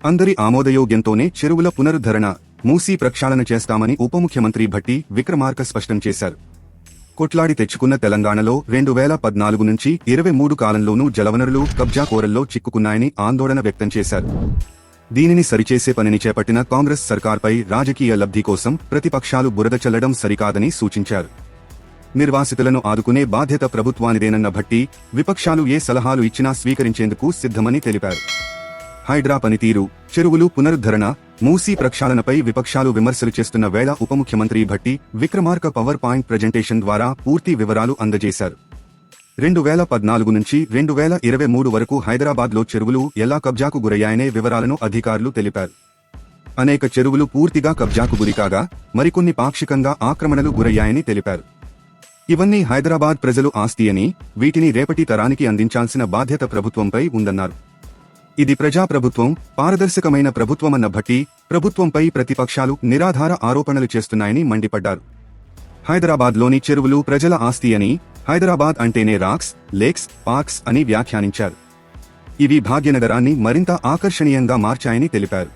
అందరి ఆమోదయోగ్యంతోనే చెరువుల పునరుద్ధరణ, మూసీ ప్రక్షాళన చేస్తామని ఉప ముఖ్యమంత్రి భట్టి విక్రమార్క స్పష్టం చేశారు. కొట్లాడి తెచ్చుకున్న తెలంగాణలో 2014 నుంచి 23 కాలంలోనూ జలవనరులు కబ్జా కోరల్లో చిక్కుకున్నాయని ఆందోళన వ్యక్తం చేశారు. దీనిని సరిచేసే పనిని చేపట్టిన కాంగ్రెస్ సర్కార్పై రాజకీయ లబ్ధి కోసం ప్రతిపక్షాలు బురద చల్లడం సరికాదని సూచించారు. నిర్వాసితులను ఆదుకునే బాధ్యత ప్రభుత్వానిదేనన్న భట్టి, విపక్షాలు ఏ సలహాలు ఇచ్చినా స్వీకరించేందుకు సిద్ధమని తెలిపారు. హైడ్రా పనితీరు, చెరువులు పునరుద్ధరణ, మూసీ ప్రక్షాళనపై విపక్షాలు విమర్శలు చేస్తున్న వేళ ఉప ముఖ్యమంత్రి Bhatti Vikramarka power point presentation ద్వారా పూర్తి వివరాలు అందజేశారు. 2014 నుంచి 2023 వరకు హైదరాబాద్లో చెరువులు ఎలా కబ్జాకు గురయ్యాయనే వివరాలను అధికారులు తెలిపారు. అనేక చెరువులు పూర్తిగా కబ్జాకు గురికాగా మరికొన్ని పాక్షికంగా ఆక్రమణలు గురయ్యాయని తెలిపారు. ఇవన్నీ హైదరాబాద్ ప్రజలు ఆస్తి అని, వీటిని రేపటి తరానికి అందించాల్సిన బాధ్యత ప్రభుత్వంపై ఉందన్నారు. ఇది ప్రజాప్రభుత్వం, పారదర్శకమైన ప్రభుత్వమన్న భట్టి, ప్రభుత్వంపై ప్రతిపక్షాలు నిరాధార ఆరోపణలు చేస్తున్నాయని మండిపడ్డారు. హైదరాబాద్లోని చెరువులు ప్రజల ఆస్తి అని, హైదరాబాద్ అంటేనే రాక్స్, లేక్స్, పార్క్స్ అని వ్యాఖ్యానించారు. ఇవి భాగ్యనగరాన్ని మరింత ఆకర్షణీయంగా మార్చాయని తెలిపారు.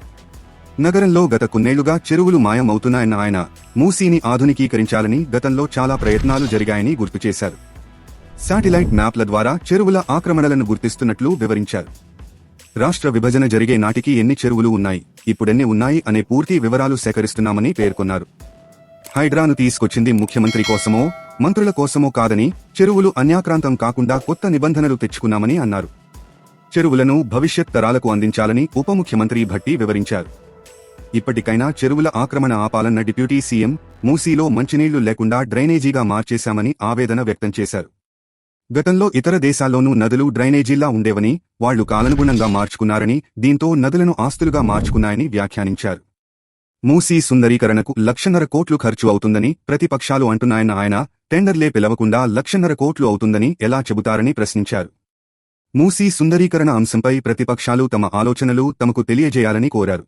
నగరంలో గత కొన్నేళ్లుగా చెరువులు మాయమవుతున్నాయన్న ఆయన, మూసీని ఆధునికీకరించాలని గతంలో చాలా ప్రయత్నాలు జరిగాయని గుర్తు చేశారు. శాటిలైట్ మ్యాప్ల ద్వారా చెరువుల ఆక్రమణలను గుర్తిస్తున్నట్లు వివరించారు. రాష్ట్ర విభజన జరిగే నాటికి ఎన్ని చెరువులు ఉన్నాయి, ఇప్పుడెన్ని ఉన్నాయి అనే పూర్తి వివరాలు సేకరిస్తున్నామని పేర్కొన్నారు. హైడ్రాను తీసుకొచ్చింది ముఖ్యమంత్రి కోసమో, మంత్రుల కోసమో కాదని, చెరువులు అన్యాక్రాంతం కాకుండా కొత్త నిబంధనలు తెచ్చుకున్నామని అన్నారు. చెరువులను భవిష్యత్ తరాలకు అందించాలని ఉప ముఖ్యమంత్రి భట్టి వివరించారు. ఇప్పటికైనా చెరువుల ఆక్రమణ ఆపాలన్న డిప్యూటీ సీఎం, మూసీలో మంచినీళ్లు లేకుండా డ్రైనేజీగా మార్చేశామని ఆవేదన వ్యక్తం చేశారు. గతంలో ఇతర దేశాల్లోనూ నదులు డ్రైనేజీల్లా ఉండేవని, వాళ్లు కాలనుగుణంగా మార్చుకున్నారని, దీంతో నదులను ఆస్తులుగా మార్చుకున్నాయని వ్యాఖ్యానించారు. మూసీ సుందరీకరణకు 1,50,000 కోట్లు ఖర్చు అవుతుందని ప్రతిపక్షాలు అంటున్నాయన్న ఆయన, టెండర్లే పిలవకుండా 1,50,000 కోట్లు అవుతుందని ఎలా చెబుతారని ప్రశ్నించారు. మూసీ సుందరీకరణ అంశంపై ప్రతిపక్షాలు తమ ఆలోచనలు తమకు తెలియజేయాలని కోరారు.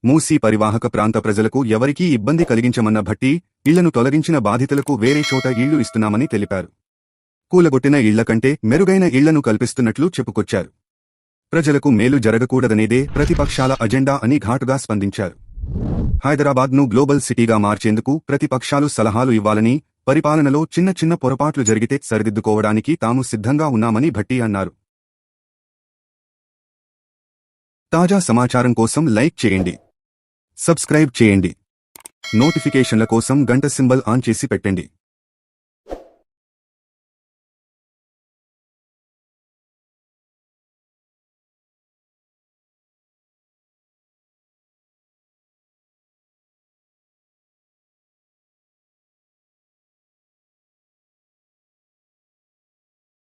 మూసీ పరివాహక ప్రాంత ప్రజలకు ఎవరికీ ఇబ్బంది కలిగించమన్న భట్టి, ఇళ్లను తొలగించిన బాధితులకు వేరే చోట ఇళ్లు ఇస్తున్నామని తెలిపారు. కూలగొట్టిన ఇళ్ల కంటే మెరుగైన ఇళ్లను కల్పిస్తున్నట్లు చెప్పుకొచ్చారు. ప్రజలకు మేలు జరగకూడదనేదే ప్రతిపక్షాల అజెండా అని ఘాటుగా స్పందించారు. హైదరాబాద్ను గ్లోబల్ సిటీగా మార్చేందుకు ప్రతిపక్షాలు సలహాలు ఇవ్వాలని, పరిపాలనలో చిన్న చిన్న పొరపాట్లు జరిగితే సరిదిద్దుకోవడానికి తాము సిద్ధంగా ఉన్నామని భట్టి అన్నారు. తాజా సమాచారం కోసం లైక్ చేయండి, సబ్స్క్రైబ్ చేయండి, నోటిఫికేషన్ల కోసం గంట సింబల్ ఆన్ చేసి పెట్టండి.